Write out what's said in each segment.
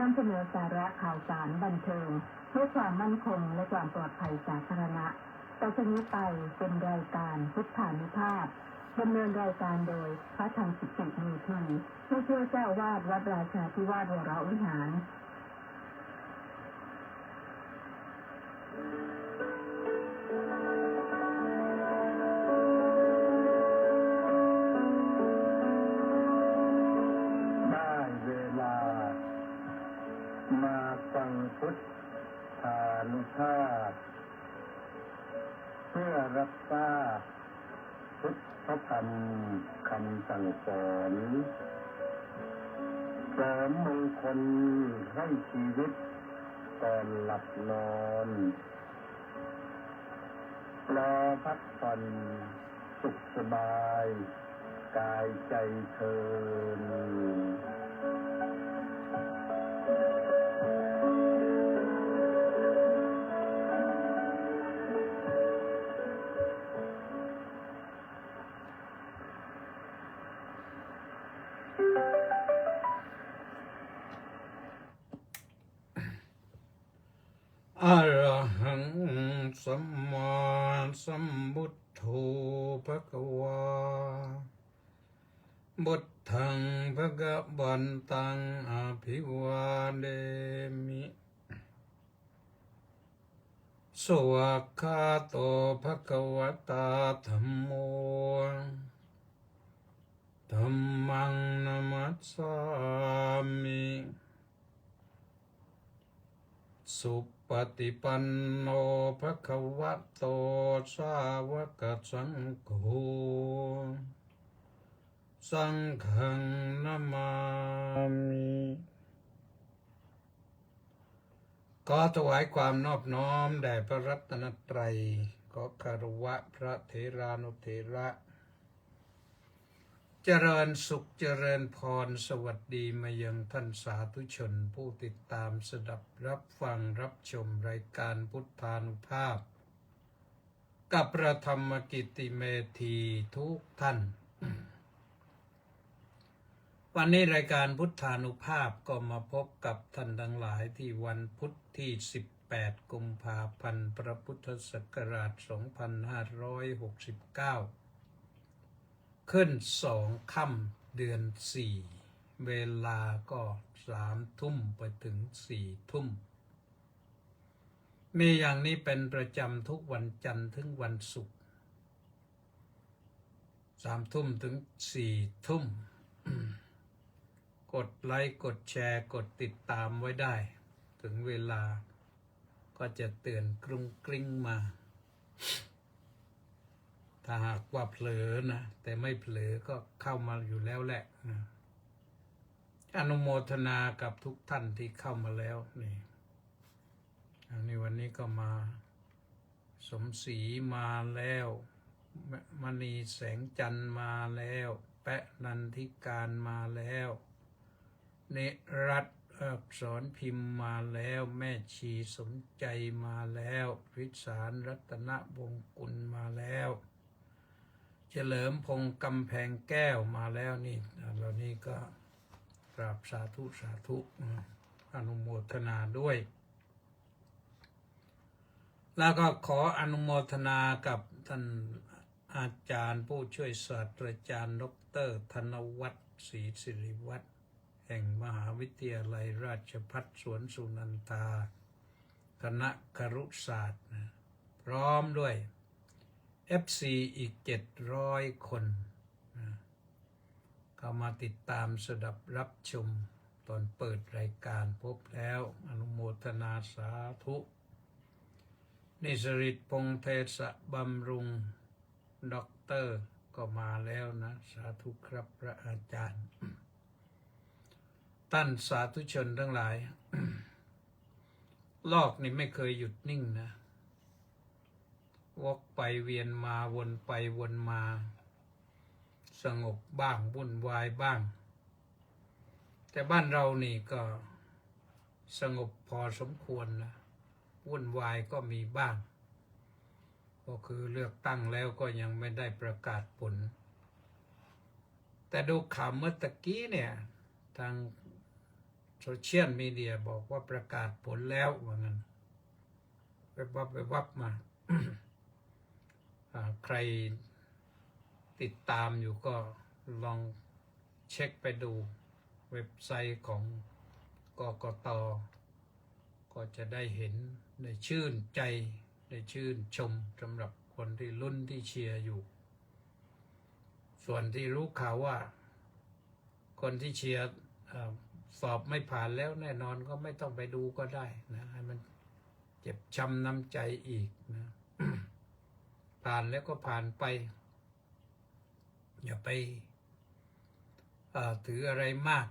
นำเสนอสาระข่าวสารบันเทิงเพื่อความมั่นคงและความปลอดภัยสาธารณะต่อจากนี้ไปเป็นรายการพุทธานุภาพดำเนินรายการโดยพระธรรมสิทธิมีทีผู้ช่วยเจ้าวาดวัดราชาธิวาสวรวิหารมาฟังพุทธานุภาพเพื่อรับทราบพุทธธรรมคำสั่งสอนเสริมมงคลให้ชีวิตก่อนหลับนอนรอพักผ่อนสุขสบายกายใจเทินอะระหังสัมมาสัมพุทโธภะคะวาพุทธังภะคะวันตังอภิวาเทมิสวากขาโตภะคะวะตาธัมโมธัมมังนะมัสสามิสุปฏิปันโนภะคะวะโตสาวกสังโฆสังฆังนะมามิขอถวายความนอบน้อมแด่พระรัตนตรัยขอคารวะพระเถรานุเถระเจริญสุขเจริญพรสวัสดีมายังท่านสาธุชนผู้ติดตามสดับรับฟังรับชมรายการพุทธานุภาพกับพระธรรมกิตติเมธีทุกท่าน วันนี้รายการพุทธานุภาพก็มาพบกับท่านทั้งหลายที่วันพุธที่18 กุมภาพันธ์พระพุทธศักราช 2569ขึ้น2 ค่ำเดือน 4เวลาก็3 ทุ่มไปถึง4 ทุ่มมีอย่างนี้เป็นประจำทุกวันจันทร์ถึงวันศุกร์3 ทุ่มถึง4 ทุ่ม กดไลค์กดแชร์กดติดตามไว้ได้ถึงเวลาก็จะเตือนกรุ้งกริ้งมาถ้าหากว่าเผลอนะแต่ไม่เผลอก็เข้ามาอยู่แล้วแหละอนุโมทนากับทุกท่านที่เข้ามาแล้วนี่วันนี้ก็มาสมศรีมาแล้วมณีแสงจันทร์มาแล้วแปะนันทิการมาแล้วเนรัตน์อักษรพิมพ์มาแล้วแม่ชีสมใจมาแล้ววิสารรัตนวงศ์กุลมาแล้วเฉลิมพงษ์กำแพงแก้วมาแล้วนี่เหล่านี้ก็กราบสาธุสาธุอนุโมทนาด้วยแล้วก็ขออนุโมทนากับท่านอาจารย์ผู้ช่วยศาสตราจารย์ดร.ธนวัฒน์ศรีสิริวัฒน์แห่งมหาวิทยาลัยราชภัฏสวนสุนันทาคณะครุศาสตร์พร้อมด้วยFC อีก700 คนเข้ามาติดตามสดับรับชมตอนเปิดรายการพบแล้วอนุโมทนาสาธุนิสริตพงษ์เทศบำรุงด็อกเตอร์ก็มาแล้วนะสาธุครับพระอาจารย์ท่านสาธุชนทั้งหลาย โลกนี่ไม่เคยหยุดนิ่งนะวกไปเวียนมาวนไปวนมาสงบบ้างวุ่นวายบ้างแต่บ้านเรานี่ก็สงบพอสมควรนะวุ่นวายก็มีบ้างก็คือเลือกตั้งแล้วก็ยังไม่ได้ประกาศผลแต่ดูข่าวเมื่อตะกี้เนี่ยทาง โซเชียลมีเดียบอกว่าประกาศผลแล้วว่างั้นไปวับมา ใครติดตามอยู่ก็ลองเช็คไปดูเว็บไซต์ของกกต.ก็จะได้เห็นได้ชื่นใจได้ชื่นชมสำหรับคนที่ลุ้นที่เชียร์อยู่ ส่วนที่รู้ข่าวว่าคนที่เชียร์สอบไม่ผ่านแล้วแน่นอนก็ไม่ต้องไปดูก็ได้นะให้มันเจ็บช้ำน้ำใจอีกนะ ผ่านแล้วก็ผ่านไปอย่าไปถืออะไรมาก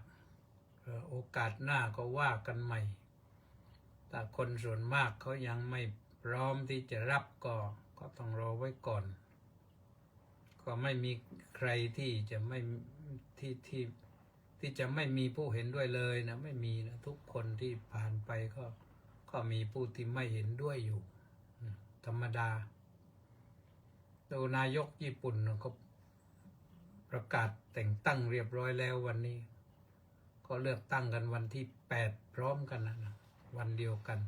โอกาสหน้าก็ว่ากันใหม่ถ้าคนส่วนมากเขายังไม่พร้อมที่จะรับก็ต้องรอไว้ก่อนก็ไม่มีใครที่จะไม่ที่จะไม่มีผู้เห็นด้วยเลยนะไม่มีนะทุกคนที่ผ่านไปก็มีผู้ที่ไม่เห็นด้วยอยู่ธรรมดาดูนายกญี่ปุ่นก็ประกาศแต่งตั้งเรียบร้อยแล้ววันนี้ก็เลือกตั้งกันวันที่8พร้อมกันนะวันเดียวกัน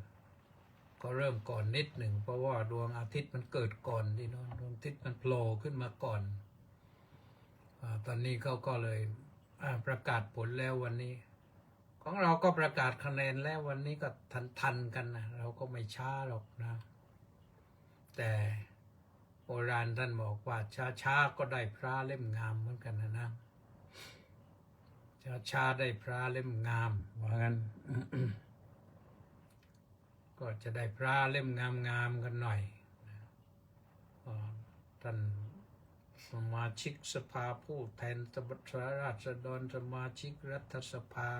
ก็เริ่มก่อนนิดหนึ่งเพราะว่าดวงอาทิตย์มันเกิดก่อนที่น้องดวงอาทิตย์มันโผล่ขึ้นมาก่อนตอนนี้เขาก็เลยประกาศผลแล้ววันนี้ของเราก็ประกาศคะแนนแล้ววันนี้ก็ทันกันนะเราก็ไม่ช้าหรอกนะแต่โบราณท่านบอกว่าช้าก็ได้พระเล่มงามเหมือนกันนะช้าได้พระเล่มงามว่างั้น ก็จะได้พระเล่มงามกันหน่อยท่านสมาชิกสภาผู้แทนราษฎรสมาชิกรัฐสภา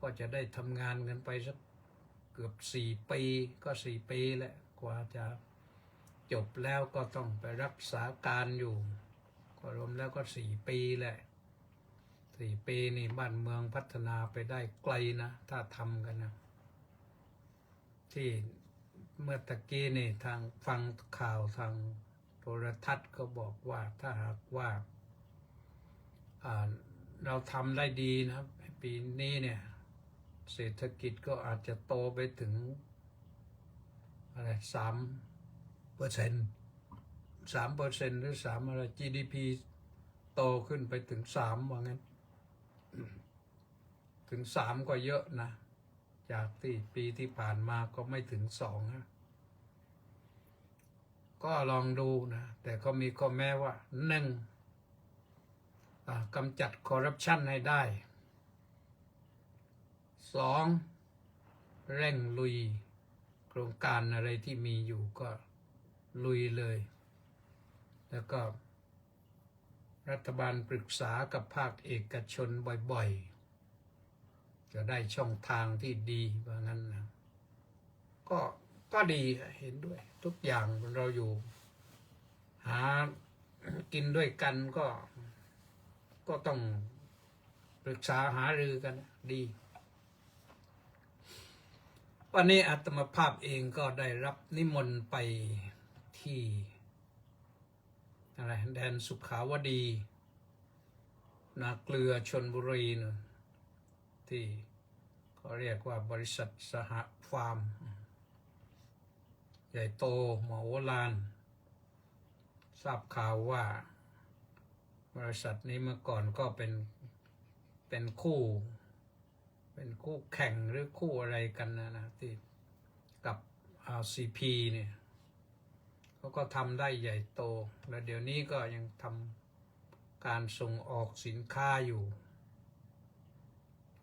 ก็จะได้ทำงานกันไปสักเกือบ4 ปีก็4 ปีแหละกว่าจะจบแล้วก็ต้องไปรักษาการอยู่ก็รวมแล้วก็4 ปีแหละ4 ปีนี่บ้านเมืองพัฒนาไปได้ไกลนะถ้าทำกันนะที่เมื่อตะกี้นี่ทางฟังข่าวทางโทรทัศน์ก็บอกว่าถ้าหากว่าเราทำได้ดีนะปีนี้เนี่ยเศรษฐกิจก็อาจจะโตไปถึงอะไร3%หรือ3อะไร GDP โตขึ้นไปถึง3ว่างั้นถึง3ก็เยอะนะจากที่ปีที่ผ่านมาก็ไม่ถึง2นะก็ลองดูนะแต่ก็มีข้อแม้ว่า1กำจัดคอร์รัปชันให้ได้2เร่งลุยโครงการอะไรที่มีอยู่ก็ลุยเลยแล้วก็รัฐบาลปรึกษากับภาคเอกชนบ่อยๆจะได้ช่องทางที่ดีว่างั้นนะก็ดีเห็นด้วยทุกอย่างเราอยู่หากินด้วยกันก็ต้องปรึกษาหารือกันดีวันนี้อาตมาภาพเองก็ได้รับนิมนต์ไปที่อะไรแดนสุขาวดีนาเกลือชลบุรีนะที่เขาเรียกว่าบริษัทสหฟาร์มใหญ่โตมโหฬารทราบข่าวว่าบริษัทนี้เมื่อก่อนก็เป็นคู่แข่งหรือคู่อะไรกันนะที่กับ RCP เนี่ยเขาก็ทำได้ใหญ่โตและเดี๋ยวนี้ก็ยังทำการส่งออกสินค้าอยู่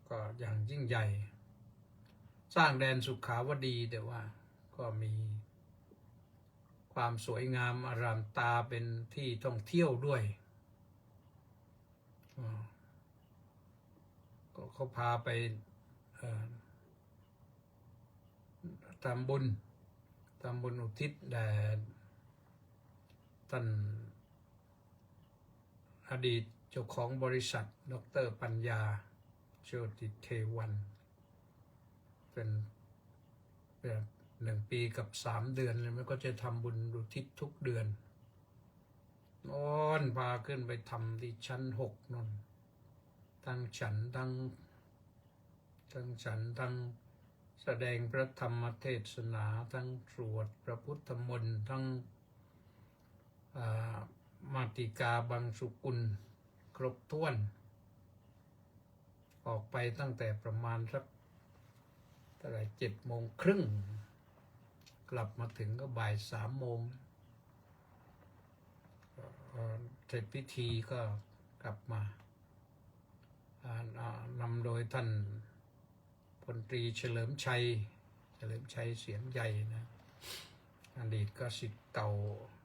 ก็อย่างยิ่งใหญ่สร้างแดนสุขาวดีแต่ว่าก็มีความสวยงามอารามตาเป็นที่ท่องเที่ยวด้วยก็เขาพาไปทำบุญอุทิศแด่ท่านอดีตเจ้าของบริษัทดร.ปัญญาโชติเทวันเป็น1 ปีกับ3 เดือนเลยมันก็จะทำบุญอุทิศทุกเดือนพาขึ้นไปทำที่ชั้น6นั่นทั้งฉันทั้ง ทั้งฉันทั้งแสดงพระธรรมเทศนาทั้งสวดพระพุทธมนต์ทั้งมาติกาบังสุกุลครบถ้วน ออกไปตั้งแต่ประมาณสัก7:30 กลับมาถึงก็บ่าย3 โมงเสร็จพิธีก็กลับมานำโดยท่านพลตรีเฉลิมชัยเสียงใหญ่นะอดีตก็ศิษย์เก่า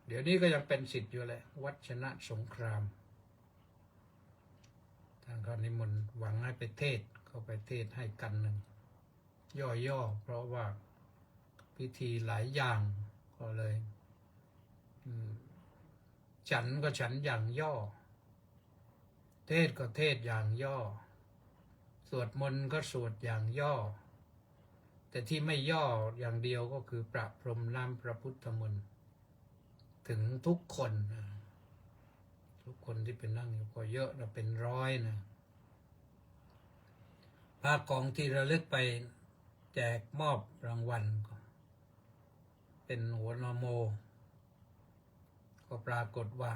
เดี๋ยวนี้ก็ยังเป็นศิษย์อยู่แหละวัดชนะสงครามท่านก็นิมนต์หวังให้ไปเทศก็ไปเทศให้กันหนึ่งย่อๆเพราะว่าพิธีหลายอย่างก็เลยฉันก็ฉันอย่างย่อเทศก็เทศอย่างย่อสวดมนต์ก็สวดอย่างย่อแต่ที่ไม่ย่ออย่างเดียวก็คือประพรมน้ำพระพุทธมนต์ถึงทุกคนที่เป็นนั่งอยู่ก็เยอะนะเป็น100นะภาคกองที่ระลึกไปแจกมอบรางวัลเป็นหัวนโมก็ปรากฏว่า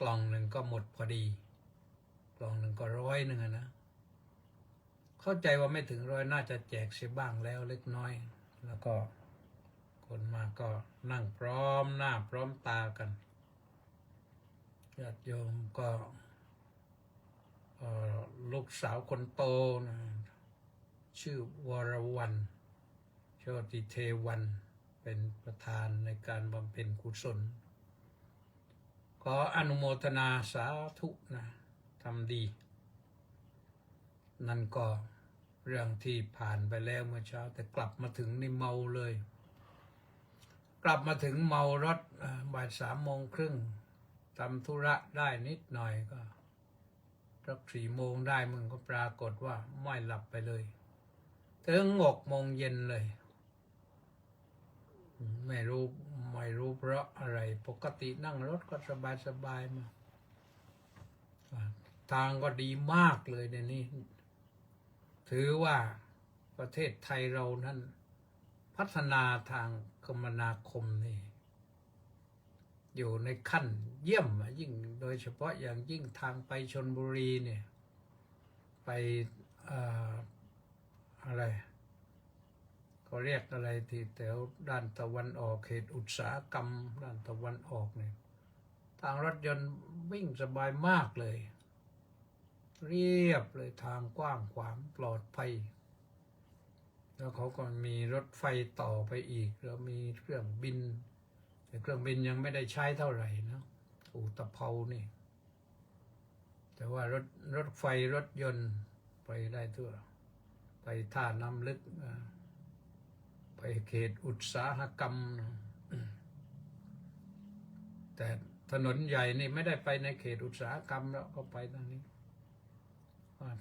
กล่องหนึ่งก็หมดพอดีกล่องหนึ่งก็100นะเข้าใจว่าไม่ถึง100น่าจะแจกเสียบ้างแล้วเล็กน้อยแล้วก็คนมาก็นั่งพร้อมหน้าพร้อมตากันญาติโยมก็ลูกสาวคนโตนะชื่อวรวรรณโชติเทวันเป็นประธานในการบำเพ็ญกุศลขออนุโมทนาสาธุนะทำดีนั่นก็เรื่องที่ผ่านไปแล้วเมื่อเช้าแต่กลับมาถึงนี่เมาเลยกลับมาถึงเมารถบ่าย3:30ทำธุระได้นิดหน่อยก็สัก4 โมงได้มึงก็ปรากฏว่าไม่หลับไปเลยถึง6 โมงเย็นเลยไม่รู้เพราะอะไรปกตินั่งรถก็สบายมาทางก็ดีมากเลยในนี้ถือว่าประเทศไทยเรานั้นพัฒนาทางคมนาคมนี่อยู่ในขั้นเยี่ยมยิ่งโดยเฉพาะอย่างยิ่งทางไปชลบุรีเนี่ยไปอะไรเขาเรียกอะไรที่แถวด้านตะวันออกเขตอุตสาหกรรมด้านตะวันออกเนี่ยทางรถยนต์วิ่งสบายมากเลยเรียบเลยทางกว้างขวางปลอดภัยแล้วเขาก็มีรถไฟต่อไปอีกแล้วมีเครื่องบินแต่เครื่องบินยังไม่ได้ใช้เท่าไหร่นะอุตภเปานี่แต่ว่ารถไฟรถยนต์ไปได้ทั่วไปท่าน้ำลึกไปเขตอุตสาหกรรมแต่ถนนใหญ่นี่ไม่ได้ไปในเขตอุตสาหกรรมแล้วก็ไปทางนี้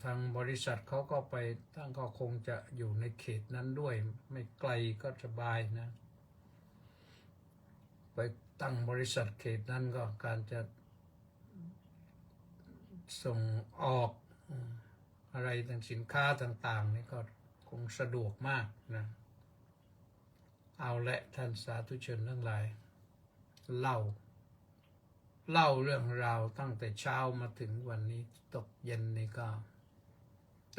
ทางบริษัทเขาก็ไปตั้งก็คงจะอยู่ในเขตนั้นด้วยไม่ไกลก็สบายนะไปตั้งบริษัทเขตนั้นก็การจะส่งออกอะไรต่างสินค้าต่างๆนี่ก็คงสะดวกมากนะเอาละท่านสาธุชนทั้งหลายเล่าเรื่องราวตั้งแต่เช้ามาถึงวันนี้ตกเย็นนี่ก็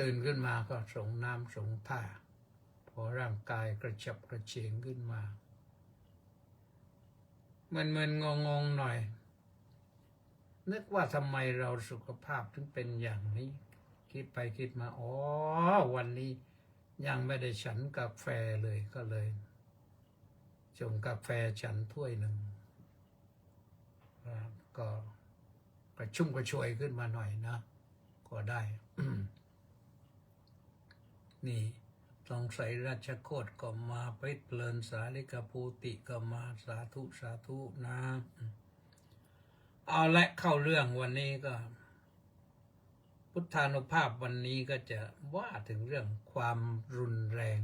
ตื่นขึ้นมาก็ส่งน้ำส่งท่าพอร่างกายกระฉับกระเฉงขึ้นมามึนๆงงๆหน่อยนึกว่าทำไมเราสุขภาพถึงเป็นอย่างนี้คิดไปคิดมาวันนี้ยังไม่ได้ฉันกาแฟเลยก็เลยชงกาแฟฉันถ้วยหนึ่งก็กระชุ่มกระชวยขึ้นมาหน่อยนะก็ได้ นี่ต้องใส่ราชโคตก็มาเพชรเพลินสาลิกาภูติก็มาสาธุนะเอาละเข้าเรื่องวันนี้ก็พุทธานุภาพวันนี้ก็จะว่าถึงเรื่องความรุนแรง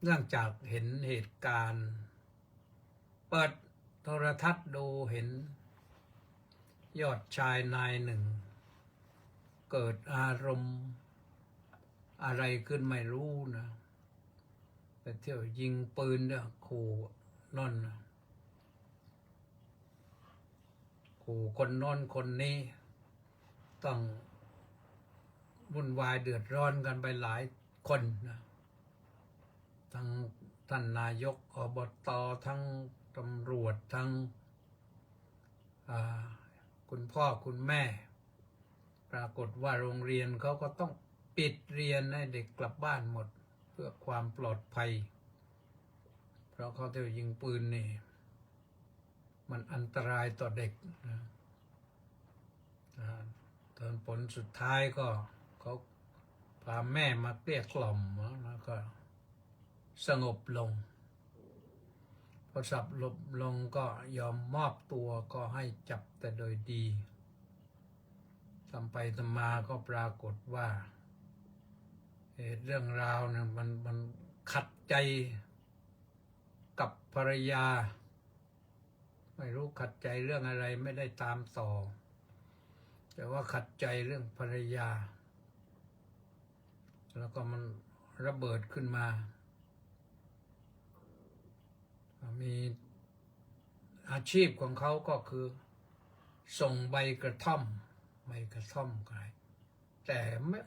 เนื่องจากเห็นเหตุการณ์เปิดโทรทัศน์ดูเห็นยอดชายนายหนึ่งเกิดอารมณ์ อะไรขึ้นไม่รู้นะไปเที่ยวยิงปืนเนี่ยขู่นั่นนะขู่คนโน้นคนนี้ต้องวุ่นวายเดือดร้อนกันไปหลายคนนะทั้งท่านนายกอบตทั้งตำรวจทั้งคุณพ่อคุณแม่ ปรากฏว่าโรงเรียนเขาก็ต้องปิดเรียนให้เด็กกลับบ้านหมดเพื่อความปลอดภัยเพราะเขาเที่ยวยิงปืนนี่มันอันตรายต่อเด็กนะตอนผลสุดท้ายก็เขาพาแม่มาเกลี้ยกล่อมแล้วก็สงบลงพอสงบลงก็ยอมมอบตัวก็ให้จับแต่โดยดีทำไปทำมาก็ปรากฏว่าเรื่องราวเนี่ยมันขัดใจกับภรรยาไม่รู้ขัดใจเรื่องอะไรไม่ได้ตามต่อแต่ว่าขัดใจเรื่องภรรยาแล้วก็มันระเบิดขึ้นมามีอาชีพของเขาก็คือส่งใบกระท่อมขายแต่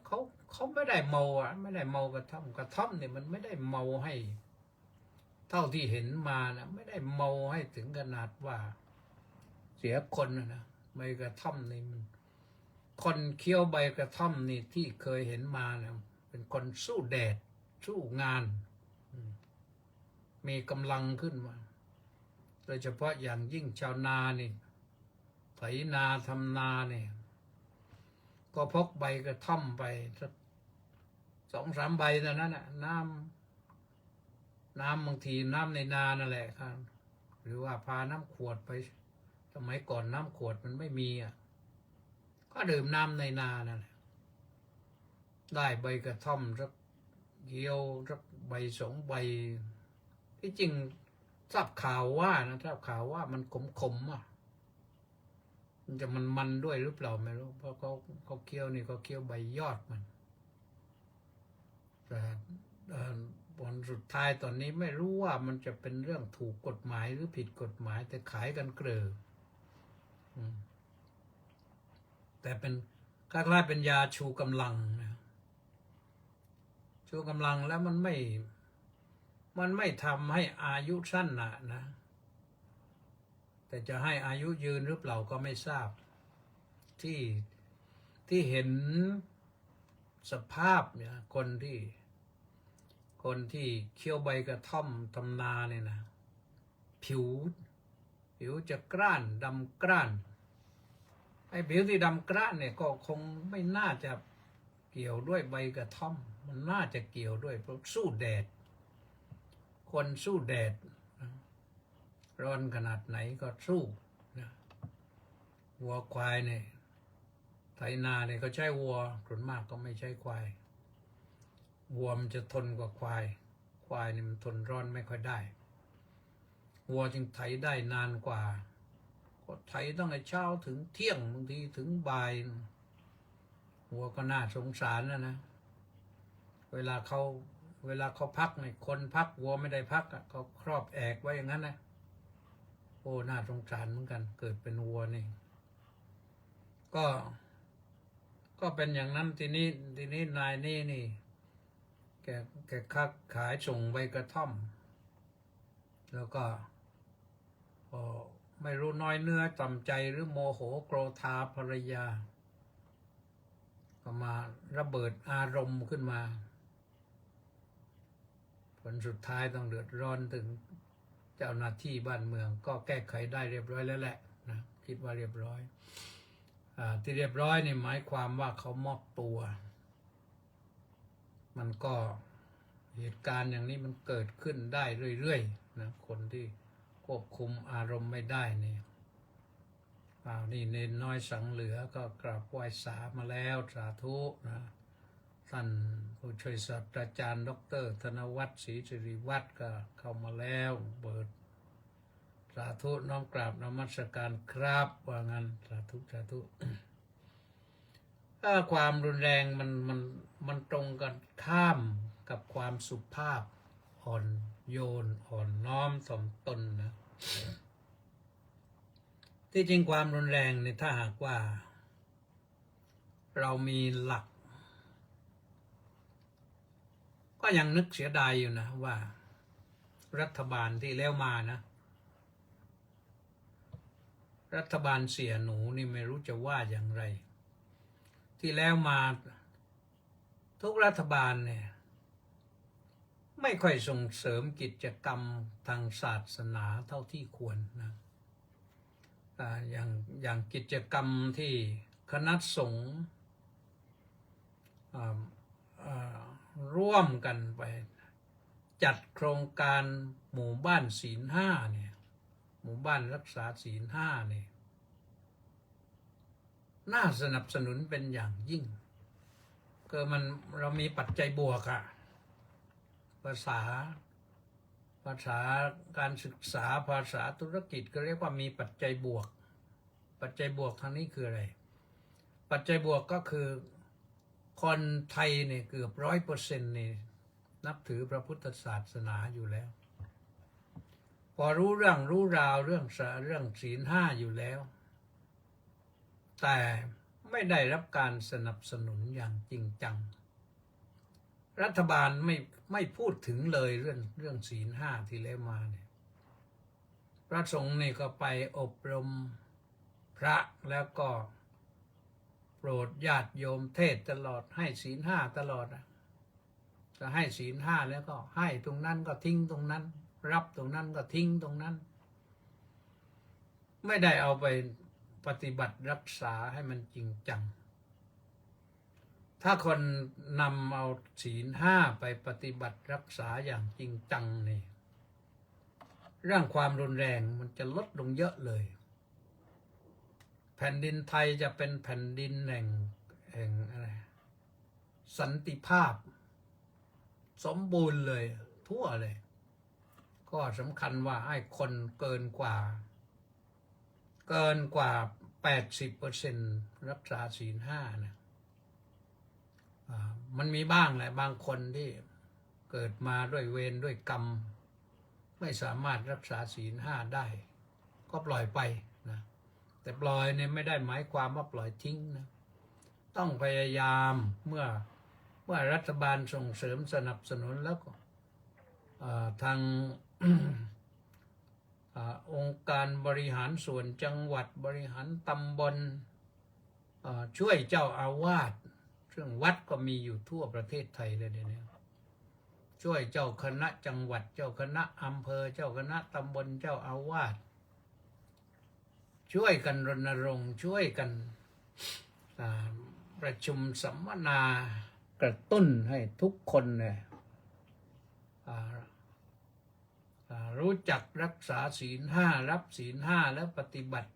เขาไม่ได้เมาไม่ได้เมากระท่อมเนี่ยมันไม่ได้เมาให้เท่าที่เห็นมานะไม่ได้เมาให้ถึงขนาดว่าเสียคนนะใบกระท่อมนี่มันคนเคี้ยวใบกระท่อมนี่ที่เคยเห็นมานะเป็นคนสู้แดดสู้งานมีกำลังขึ้นมาโดยเฉพาะอย่างยิ่งชาวนานี่ไถนาทำนาเนี่ยก็พกใบกระท่อมไปสัก2-3 ใบเท่านั้นน่ะน้ำบางทีน้ำในนานั่นแหละครับหรือว่าพาน้ำขวดไปสมัยก่อนน้ำขวดมันไม่มีก็ดื่มน้ำในนานั่นแหละได้ใบกระท่อมสักเกี่ยวสักใบ2 ใบที่จริงทราบข่าวว่ามันขมมันจะมันด้วยหรือเปล่าไม่รู้เพราะเขาเคี้ยวนี่เขาเคี้ยวใบยอดมันแต่ผลสุดท้ายตอนนี้ไม่รู้ว่ามันจะเป็นเรื่องถูกกฎหมายหรือผิดกฎหมายแต่ขายกันเกลือแต่เป็นคล้ายๆเป็นยาชูกำลังนะชูกำลังแล้วมันไม่ทำให้อายุสั้นนะแต่จะให้อายุยืนหรือเปล่าก็ไม่ทราบที่เห็นสภาพเนี่ยคนที่เคี้ยวใบกระท่อมทำนาเนี่ยนะผิวจะกร้านดำกร้านไอ้ผิวที่ดำกร้านเนี่ยก็คงไม่น่าจะเกี่ยวด้วยใบกระท่อมมันน่าจะเกี่ยวด้วยเพราะสู้แดดคนสู้แดดร้อนขนาดไหนก็สู้นะวัวควายเนี่ยไถนาเนี่ยเขาใช้วัวส่วนมากก็ไม่ใช้ควายวัวมันจะทนกว่าควายเนี่ยมันทนร้อนไม่ค่อยได้วัวจึงไถได้นานกว่าก็ไถตั้งแต่เช้าถึงเที่ยงบางทีถึงบ่ายวัวก็น่าสงสารนะเวลาเขาพักเนี่ยคนพักวัวไม่ได้พักเขาครอบแอกไว้อย่างนั้นนะโอ้น่าสงสารเหมือนกันเกิดเป็นวัวนี่ก็เป็นอย่างนั้นทีนี้นายนี่แกค้าขายส่งใบกระท่อมแล้วก็ไม่รู้น้อยเนื้อต่ำใจหรือโมโหโกรธาภรรยาก็มาระเบิดอารมณ์ขึ้นมาผลสุดท้ายต้องเดือดร้อนถึงเจ้าหน้าที่บ้านเมืองก็แก้ไขได้เรียบร้อยแล้วแหละนะคิดว่าเรียบร้อยที่เรียบร้อยนี่หมายความว่าเขามอบตัวมันก็เหตุการณ์อย่างนี้มันเกิดขึ้นได้เรื่อยๆนะคนที่ควบคุมอารมณ์ไม่ได้นี่นี่เนนน้อยสังเหลือก็กราบไหว้สามาแล้วสาธุนะท่านผู้ช่วยศาสตราจารย์ดร.ธนวัฒน์ศรีสิริวัฒน์ก็เข้ามาแล้วเปิดสาธุน้อมกราบนมัสการครับว่างั้นสาธุ ถ้าความรุนแรงมันตรงกันข้ามกับความสุภาพอ่อนโยนอ่อนน้อมถ่อมตนนะที่จริงความรุนแรงเนี่ยถ้าหากว่าเรามีหลักก็ยังนึกเสียดายอยู่นะว่ารัฐบาลที่แล้วมานะรัฐบาลเสียหนูนี่ไม่รู้จะว่าอย่างไรที่แล้วมาทุกรัฐบาลเนี่ยไม่ค่อยส่งเสริมกิจกรรมทางศาสนาเท่าที่ควรนะอย่างกิจกรรมที่คณะสงฆ์ร่วมกันไปจัดโครงการหมู่บ้านศีลห้าเนี่ยหมู่บ้านรักษาศีลห้าเนี่ยน่าสนับสนุนเป็นอย่างยิ่งก็เรามีปัจจัยบวกอะภาษาการศึกษาภาษาธุรกิจก็เรียกว่ามีปัจจัยบวกปัจจัยบวกทางนี้คืออะไรปัจจัยบวกก็คือคนไทยเนี่ยเกือบ100%นี่นับถือพระพุทธศาสนาอยู่แล้วพอรู้เรื่องรู้ราวเรื่องศีลห้าอยู่แล้วแต่ไม่ได้รับการสนับสนุนอย่างจริงจังรัฐบาลไม่พูดถึงเลยเรื่องศีลห้าที่แล้วมาเนี่ยพระสงฆ์นี่ก็ไปอบรมพระแล้วก็โปรดญาติโยมเทศตลอดให้ศีลห้าตลอดจะให้ศีลห้าแล้วก็ให้ตรงนั้นก็ทิ้งตรงนั้นรับตรงนั้นก็ทิ้งตรงนั้นไม่ได้เอาไปปฏิบัติรักษาให้มันจริงจังถ้าคนนำเอาศีลห้าไปปฏิบัติรักษาอย่างจริงจังนี่เรื่องความรุนแรงมันจะลดลงเยอะเลยแผ่นดินไทยจะเป็นแผ่นดินแห่งอะไรสันติภาพสมบูรณ์เลยทั่วเลยก็สำคัญว่าให้คนเกินกว่า80%รักษาศีลห้านะมันมีบ้างแหละบางคนที่เกิดมาด้วยเวรด้วยกรรมไม่สามารถรักษาศีลห้าได้ก็ปล่อยไปนะแต่ปล่อยเนี่ยไม่ได้หมายความว่าปล่อยทิ้งนะต้องพยายามเมื่อรัฐบาลส่งเสริมสนับสนุนแล้วก็ทาง องค์การบริหารส่วนจังหวัดบริหารตำบลช่วยเจ้าอาวาสซึ่งวัดก็มีอยู่ทั่วประเทศไทยเลยเนี่ยช่วยเจ้าคณะจังหวัดเจ้าคณะอำเภอเจ้าคณะตำบลเจ้าอาวาสช่วยกันรณรงค์ช่วยกันประชุมสัมมนากระตุ้นให้ทุกคนเนี่ยรู้จักรักษาศีลห้ารับศีลห้าแล้วปฏิบัติ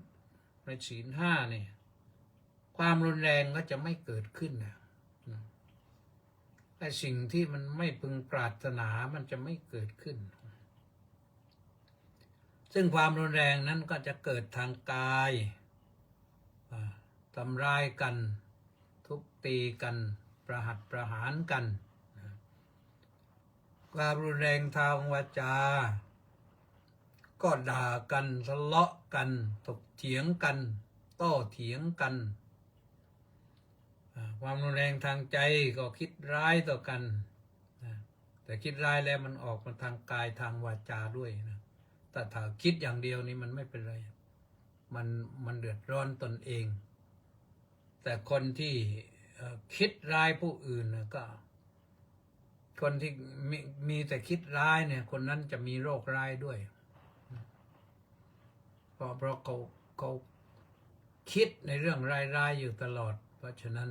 ในศีลห้าเนี่ยความรุนแรงก็จะไม่เกิดขึ้นนะไอ้สิ่งที่มันไม่พึงปรารถนามันจะไม่เกิดขึ้นซึ่งความรุนแรงนั้นก็จะเกิดทางกายทำร้ายกันทุบตีกันประหัตประหารกันความรุนแรงทางวาจาก็ด่ากันทะเลาะกันถกเถียงกันโต้เถียงกันความรุนแรงทางใจก็คิดร้ายต่อกันแต่คิดร้ายแล้วมันออกมาทางกายทางวาจาด้วยนะแต่ถ้าคิดอย่างเดียวนี่มันไม่เป็นไรมันเดือดร้อนตนเองแต่คนที่คิดร้ายผู้อื่นก็คนที่มีแต่คิดร้ายเนี่ยคนนั้นจะมีโรคร้ายด้วยเพราะเขาคิดในเรื่องร้ายๆอยู่ตลอดเพราะฉะนั้น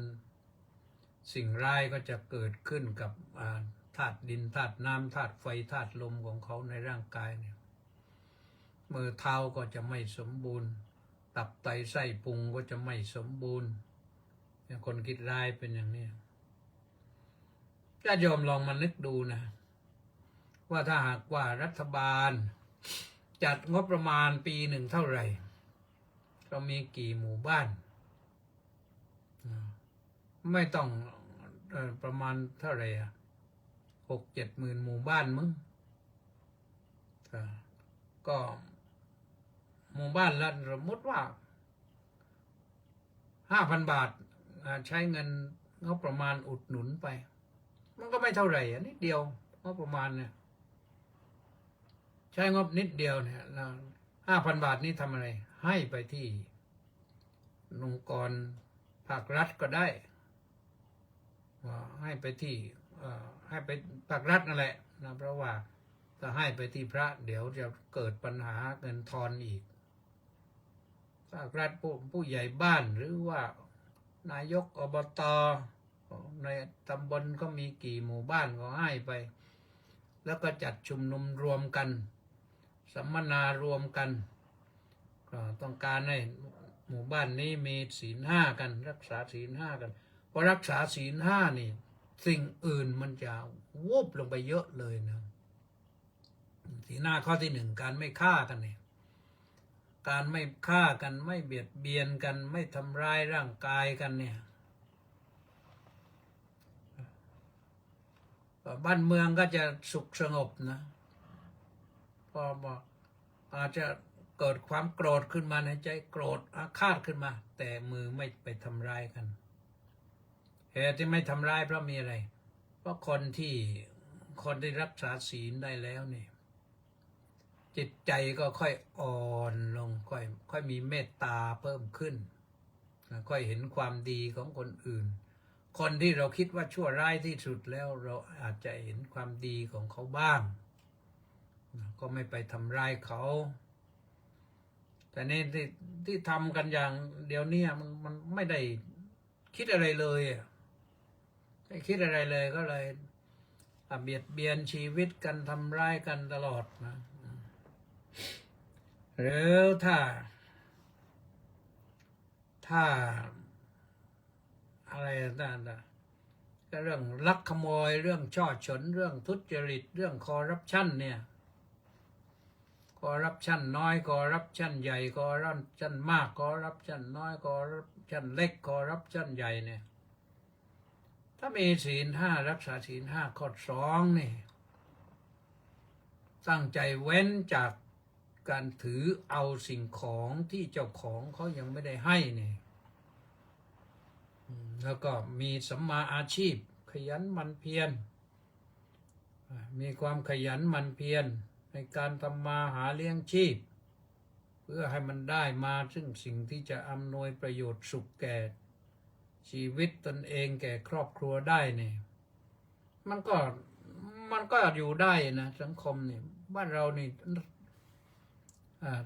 สิ่งร้ายก็จะเกิดขึ้นกับธาตุดินธาตุน้ำธาตุไฟธาตุลมของเขาในร่างกายเนี่ยมือเท้าก็จะไม่สมบูรณ์ตับไตไส้พุงก็จะไม่สมบูรณ์อย่างคนคิดร้ายเป็นอย่างนี้ญาติโยมลองมานึกดูนะว่าถ้าหากว่ารัฐบาลจัดงบประมาณปีหนึ่งเท่าไหร่เรามีกี่หมู่บ้าน ไม่ต้องประมาณเท่าไหร่6-7 หมื่นหมู่บ้านมึงก็หมู่บ้านละสมมติว่า5,000 บาทใช้เงินงบประมาณอุดหนุนไปมันก็ไม่เท่าไหร่นิดเดียวงบประมาณเนี่ยใช้งบนิดเดียวเนี่ย5,000 บาทนี้ทำอะไรให้ไปที่องค์กรภาครัฐก็ได้ให้ไปที่ให้ไปภาครัฐนั่นแหละนะเพราะว่าถ้าให้ไปที่พระเดี๋ยวจะเกิดปัญหาเงินทอนอีกภาครัฐผู้ใหญ่บ้านหรือว่านายกอบตในตำบลก็มีกี่หมู่บ้านก็ให้ไปแล้วก็จัดชุมนุมรวมกันสัมมนารวมกันก็ต้องการให้หมู่บ้านนี้มีศีล 5กันรักษาศีล 5กันพอรักษาศีล 5นี่สิ่งอื่นมันจะวูบลงไปเยอะเลยนะศีล 5ข้อที่ 1การไม่ฆ่ากันเนี่ยการไม่ฆ่ากันไม่เบียดเบียนกันไม่ทำร้ายร่างกายกันเนี่ยบ้านเมืองก็จะสุขสงบนะพออาจจะเกิดความโกรธขึ้นมาในใจโกรธอาฆาตขึ้นมาแต่มือไม่ไปทำร้ายกันเหตุที่ไม่ทำร้ายเพราะมีอะไรเพราะคนที่รักษาศีลได้แล้วเนี่ยจิตใจก็ค่อยอ่อนลงค่อยมีเมตตาเพิ่มขึ้นค่อยเห็นความดีของคนอื่นคนที่เราคิดว่าชั่วร้ายที่สุดแล้วเราอาจจะเห็นความดีของเขาบ้างก็ไม่ไปทำร้ายเขาแต่นี่ที่ทำกันอย่างเดี๋ยวนี้มันไม่ได้คิดอะไรเลยไม่คิดอะไรเลยก็เลยเบียดเบียนชีวิตกันทำร้ายกันตลอดนะหรือถ้าอะไรต่างๆก็เรื่องลักขโมยเรื่องช่อฉนเรื่องทุจริตเรื่องคอร์รัปชันเนี่ยคอร์รัปชันน้อยคอร์รัปชันใหญ่คอร์รัปชันมากคอร์รัปชันน้อยคอร์รัปชันเล็กคอร์รัปชันใหญ่เนี่ยถ้ามีศีล 5รักษาศีล 5ข้อ 2นี่ตั้งใจเว้นจากการถือเอาสิ่งของที่เจ้าของเขายังไม่ได้ให้เนี่ยแล้วก็มีสัมมาอาชีพขยันหมั่นเพียรมีความขยันหมั่นเพียรในการทำมาหาเลี้ยงชีพเพื่อให้มันได้มาซึ่งสิ่งที่จะอำนวยประโยชน์สุขแก่ชีวิตตนเองแก่ครอบครัวได้เนี่ยมันก็อยู่ได้นะสังคมเนี่ยบ้านเรานี่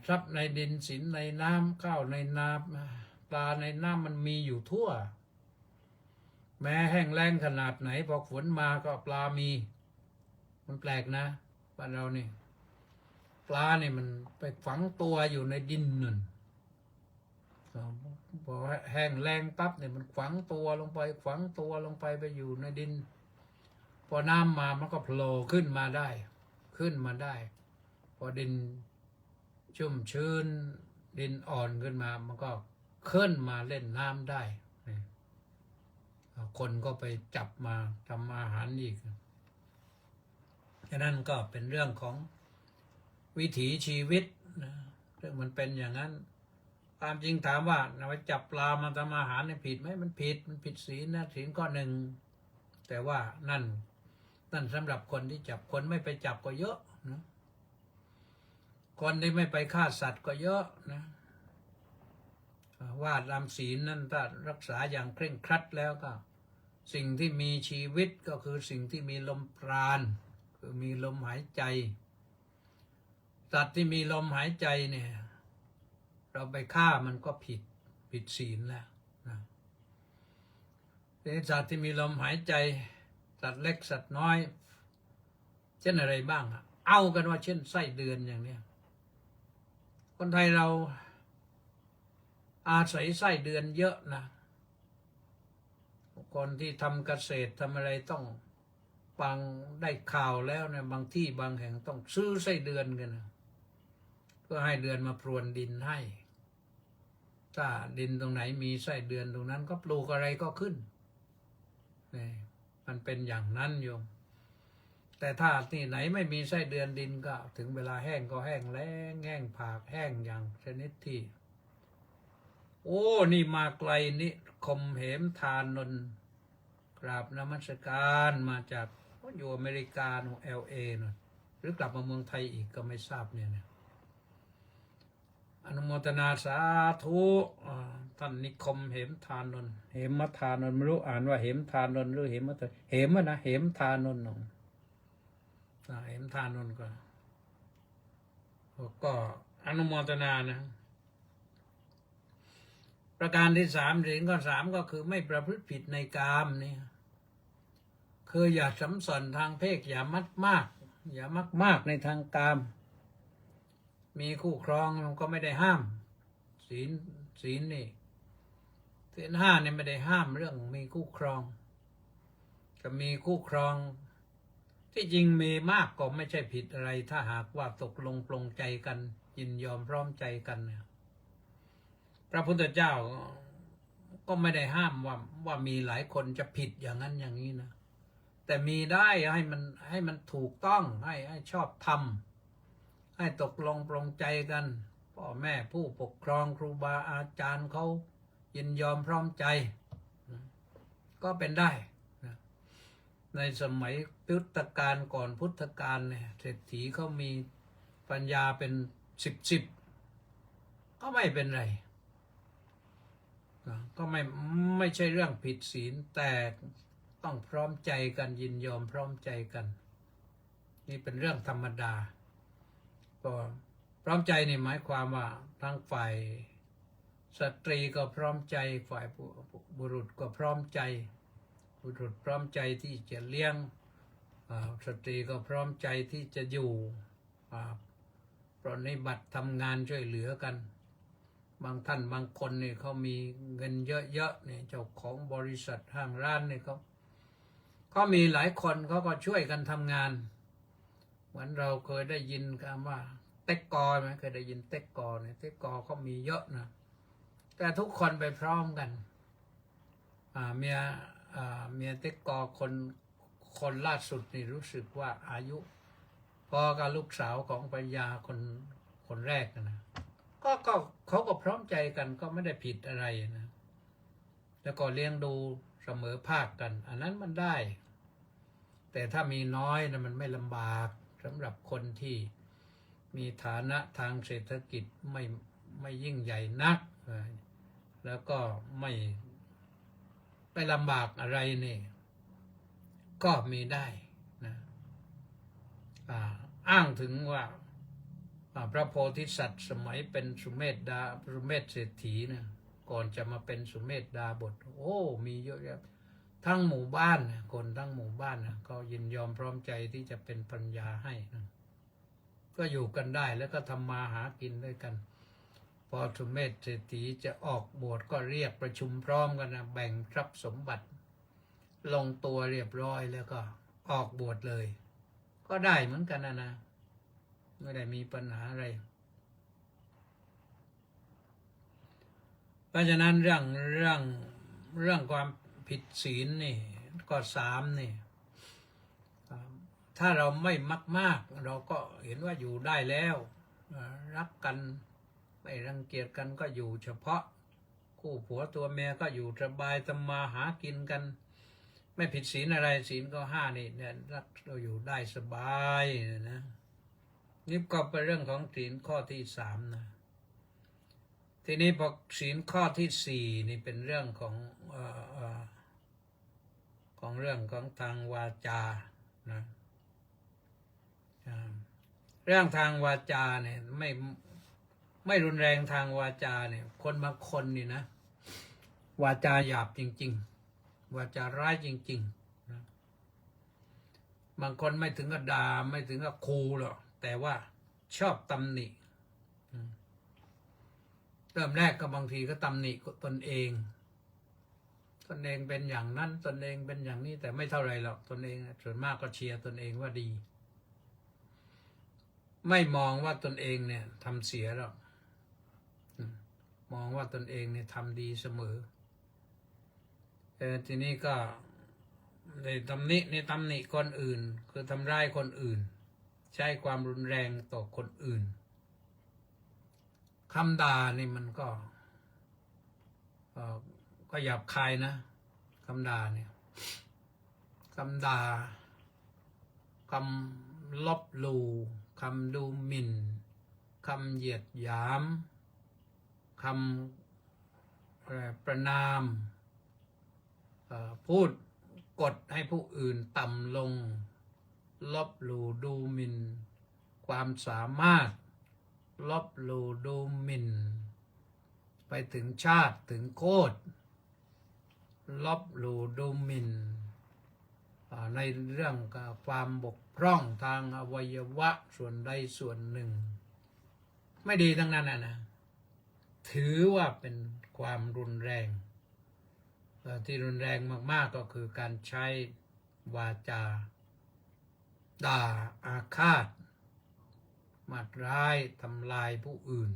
ทรัพย์ในดินสินในน้ำข้าวในนาปลาในน้ำมันมีอยู่ทั่วแม้แห้งแล้งขนาดไหนพอฝนมาก็ปลามีมันแปลกนะบ้านเรานี่ปลาเนี่ยมันไปฝังตัวอยู่ในดินนั่นพอแห้งแล้งปั๊บเนี่ยมันฝังตัวลงไปไปอยู่ในดินพอน้ำมามันก็โผล่ขึ้นมาได้พอดินชุ่มชื้นดินอ่อนขึ้นมามันก็ขึ้นมาเล่นน้ำได้คนก็ไปจับมาทำอาหารอีกฉะนั้นก็เป็นเรื่องของวิถีชีวิตนะเรื่องมันเป็นอย่างนั้นตามจริงถามว่าเราไปจับปลามาทำอาหารเนี่ยผิดไหมมันผิดศีลนะศีลข้อ 1แต่ว่านั่นสำหรับคนที่จับคนไม่ไปจับก็เยอะนะคนที่ไม่ไปฆ่าสัตว์ก็เยอะนะว่าตามศีลนั่นถ้ารักษาอย่างเคร่งครัดแล้วก็สิ่งที่มีชีวิตก็คือสิ่งที่มีลมปราณคือมีลมหายใจสัตว์ที่มีลมหายใจเนี่ยเราไปฆ่ามันก็ผิดศีลแล้วนะสัตว์ที่มีลมหายใจสัตว์เล็กสัตว์น้อยเช่นอะไรบ้างเอากันว่าเช่นไส้เดือนอย่างเนี้ยคนไทยเราอาศัยไส้เดือนเยอะนะคนที่ทำเกษตรทำอะไรต้องฟังได้ข่าวแล้วเนี่ยบางที่บางแห่งต้องซื้อไส้เดือนกันนะเพื่อให้เดือนมาพรวนดินให้ถ้าดินตรงไหนมีไส้เดือนตรงนั้นก็ปลูกอะไรก็ขึ้น นี่มันเป็นอย่างนั้นโยมแต่ถ้าที่ไหนไม่มีไส้เดือนดินก็ถึงเวลาแห้งก็แห้งแล้งแห้งผากแห้งอย่างชนิดที่โอ้นี่มาไกลนี่คมเหมทานนท์กราบนมัสการมาจากอยู่อเมริกาLA นะหรือกลับมาเมืองไทยอีกก็ไม่ทราบเนี่ยนะอนุโมทนาสาธุท่านนิคมเหมทานนท์เหมทานนท์ไม่รู้อ่านว่าเหมทานนท์หรือเหมทเหมนะเหมทานนท์เหมทานนท์ก็อนุโมทนานะประการที่3ศีลข้อ3ก็คือไม่ประพฤติผิดในกามนี่คืออย่าสัมสอนทางเพศอย่ามักมากอย่ามักมากในทางกามมีคู่ครองมันก็ไม่ได้ห้ามศีลนี่ศีล5เนี่ยไม่ได้ห้ามเรื่องมีคู่ครองก็มีคู่ครองที่จริงมีมากก็ไม่ใช่ผิดอะไรถ้าหากว่าตกลงปลงใจกันยินยอมพร้อมใจกันเนี่ยพระพุทธเจ้าก็ไม่ได้ห้ามว่ามีหลายคนจะผิดอย่างนั้นอย่างนี้นะแต่มีได้ให้มันถูกต้องให้ชอบธรรมให้ตกลงปลงใจกันพ่อแม่ผู้ปกครองครูบาอาจารย์เขายินยอมพร้อมใจก็เป็นได้นะในสมัยพุทธกาลก่อนพุทธกาลเนี่ยเศรษฐีเขามีปัญญาเป็นสิบก็ไม่เป็นไรก็ไม่ใช่เรื่องผิดศีลแต่ต้องพร้อมใจกันยินยอมพร้อมใจกันนี่เป็นเรื่องธรรมดาก็พร้อมใจนี่หมายความว่าทั้งฝ่ายสตรีก็พร้อมใจฝ่ายบุรุษก็พร้อมใจบุรุษพร้อมใจที่จะเลี้ยงสตรีก็พร้อมใจที่จะอยู่ปรนนิบัติทำงานช่วยเหลือกันบางท่านบางคนเนี่ยเขามีเงินเยอะๆเนี่ยเจ้าของบริษัทห้างร้านเนี่ยเขามีหลายคนเขาก็ช่วยกันทำงานเหมือนเราเคยได้ยินคำว่าเต็กกอไหมเคยได้ยินเต็กกอเนี่ยเต็กกอเขามีเยอะนะแต่ทุกคนไปพร้อมกันเมียเต็กกอคนล่าสุดนี่รู้สึกว่าอายุพอกับลูกสาวของปัญญาคนแรกนะก็เขาก็พร้อมใจกันก็ไม่ได้ผิดอะไรนะแล้วก็เลี้ยงดูเสมอภาคกันอันนั้นมันได้แต่ถ้ามีน้อยนะมันไม่ลำบากสำหรับคนที่มีฐานะทางเศรษฐกิจไม่ยิ่งใหญ่นักแล้วก็ไม่ลำบากอะไรนี่ก็มีได้นะอ้างถึงว่าพระโพธิสัตว์สมัยเป็นสุเมธเศรษฐีนะก่อนจะมาเป็นสุเมธดาบทโอ้มีเยอะแยะทั้งหมู่บ้านคนทั้งหมู่บ้านนะก็ยินยอมพร้อมใจที่จะเป็นปัญญาให้นะก็อยู่กันได้แล้วก็ทำมาหากินด้วยกันพอสุเมธเศรษฐีจะออกบวชก็เรียกประชุมพร้อมกันนะแบ่งทรัพย์สมบัติลงตัวเรียบร้อยแล้วก็ออกบวชเลยก็ได้เหมือนกันนะไม่ได้มีปัญหาอะไรเพราะฉะนั้นเรื่องความผิดศีลนี่ก็3นี่ถ้าเราไม่มากเราก็เห็นว่าอยู่ได้แล้วรักกันไม่รังเกียจกันก็อยู่เฉพาะคู่ผัวตัวเมียก็อยู่สบายทำมาหากินกันไม่ผิดศีลอะไรศีลก็5นี่เนี่ยเราอยู่ได้สบายนะนี่ก็เป็นเรื่องของศีลข้อที่3นะทีนี้พอศีลข้อที่4นี่เป็นเรื่องของเรื่องของทางวาจานะเรื่องทางวาจาเนี่ยไม่รุนแรงทางวาจาเนี่ยคนบางคนนี่นะวาจาหยาบจริงๆวาจาร้ายจริงๆนะบางคนไม่ถึงกับด่าไม่ถึงกับขู่หรอกแต่ว่าชอบตำหนิเริ่มแรกก็บางทีก็ตำหนิตนเองเป็นอย่างนั้นตนเองเป็นอย่างนี้แต่ไม่เท่าไรหรอกตนเองส่วนมากก็เชียร์ตนเองว่าดีไม่มองว่าตนเองเนี่ยทำเสียหรอกมองว่าตนเองเนี่ยทำดีเสมอทีนี้ก็ ในตำหนิคนอื่นคือทำร้ายคนอื่น ใช้ความรุนแรงต่อคนอื่นคำด่านี่มันก็หยาบคายนะคำด่าเนี่ยคำด่าคำลบหลู่คำดูหมิ่นคำเหยียดหยามคำประนามพูดกดให้ผู้อื่นต่ำลงลบหลู่ดูหมิ่นความสามารถลบหลู่ดูหมิ่นไปถึงชาติถึงโคตรลบหลู่ดูหมิ่นในเรื่องความบกพร่องทางอวัยวะส่วนใดส่วนหนึ่งไม่ดีทั้งนั้นนะถือว่าเป็นความรุนแรงที่รุนแรงมากๆก็คือการใช้วาจาด่าอาฆาตมาร้ายทำลายผู้อื่น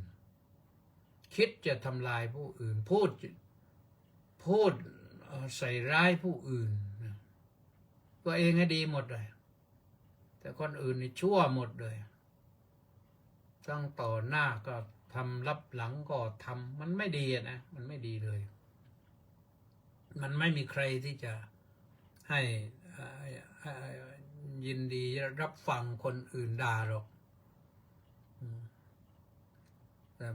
คิดจะทำลายผู้อื่นพูดใส่ร้ายผู้อื่นตัวเองให้ดีหมดเลยแต่คนอื่นนี่ชั่วหมดเลยตั้งต่อหน้าก็ทำรับหลังก็ทำมันไม่ดีนะมันไม่ดีเลยมันไม่มีใครที่จะให้ยินดีรับฟังคนอื่นด่าหรอกแต่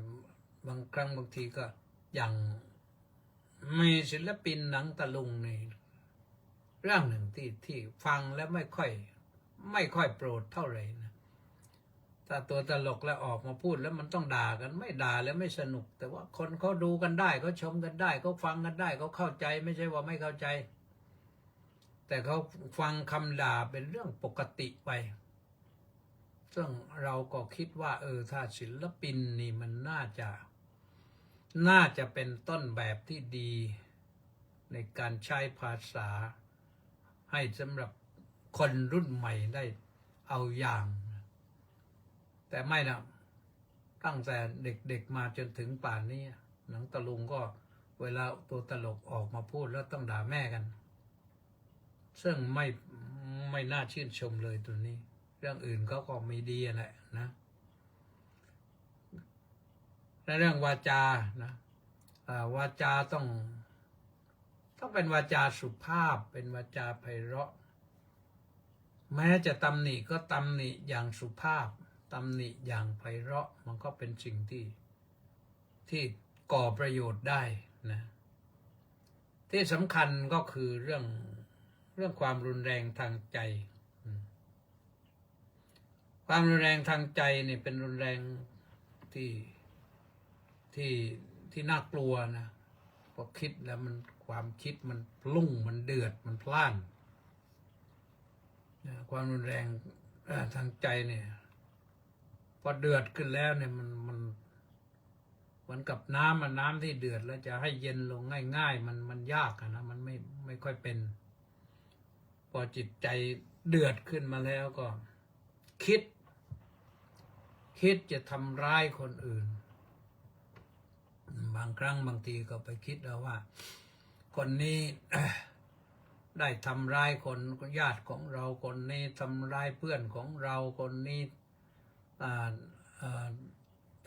บางครั้งบางทีก็อย่างมีศิลปินหนังตะลุงนี่เรื่องหนึ่งที่ฟังแล้วไม่ค่อยโปรดเท่าไหร่นะถ้าตัวตลกแล้วออกมาพูดแล้วมันต้องด่ากันไม่ด่าแล้วไม่สนุกแต่ว่าคนเขาดูกันได้เขาชมกันได้เขาฟังกันได้เขาเข้าใจไม่ใช่ว่าไม่เข้าใจแต่เขาฟังคำด่าเป็นเรื่องปกติไปซึ่งเราก็คิดว่าถ้าศิลปินนี่มันน่าจะเป็นต้นแบบที่ดีในการใช้ภาษาให้สำหรับคนรุ่นใหม่ได้เอาอย่างแต่ไม่นะตั้งแต่เด็กๆมาจนถึงป่านนี้หนังตะลุงก็เวลาตัวตลกออกมาพูดแล้วต้องด่าแม่กันซึ่งไม่น่าชื่นชมเลยตัวนี้เรื่องอื่นเขาก็มีดีแหละนะในเรื่องวาจานะวาจาต้องเป็นวาจาสุภาพเป็นวาจาไพเราะแม้จะตำหนิก็ตำหนิอย่างสุภาพตำหนิอย่างไพเราะมันก็เป็นสิ่งที่ก่อประโยชน์ได้นะที่สำคัญก็คือเรื่องความรุนแรงทางใจความรุนแรงทางใจนี่เป็นรุนแรงที่น่ากลัวนะพอคิดแล้วมันความคิดมันพุ่งมันเดือดมันพล่านความรุนแรงทางใจเนี่ยพอเดือดขึ้นแล้วเนี่ยมันกับน้ำที่เดือดแล้วจะให้เย็นลงง่ายๆมันยากนะมันไม่ค่อยเป็นพอจิตใจเดือดขึ้นมาแล้วก็คิดจะทำร้ายคนอื่นบางครั้งบางทีก็ไปคิดเอาว่าคนนี้ ได้ทำร้ายคนญาติของเราคนนี้ทำร้ายเพื่อนของเราคนนี้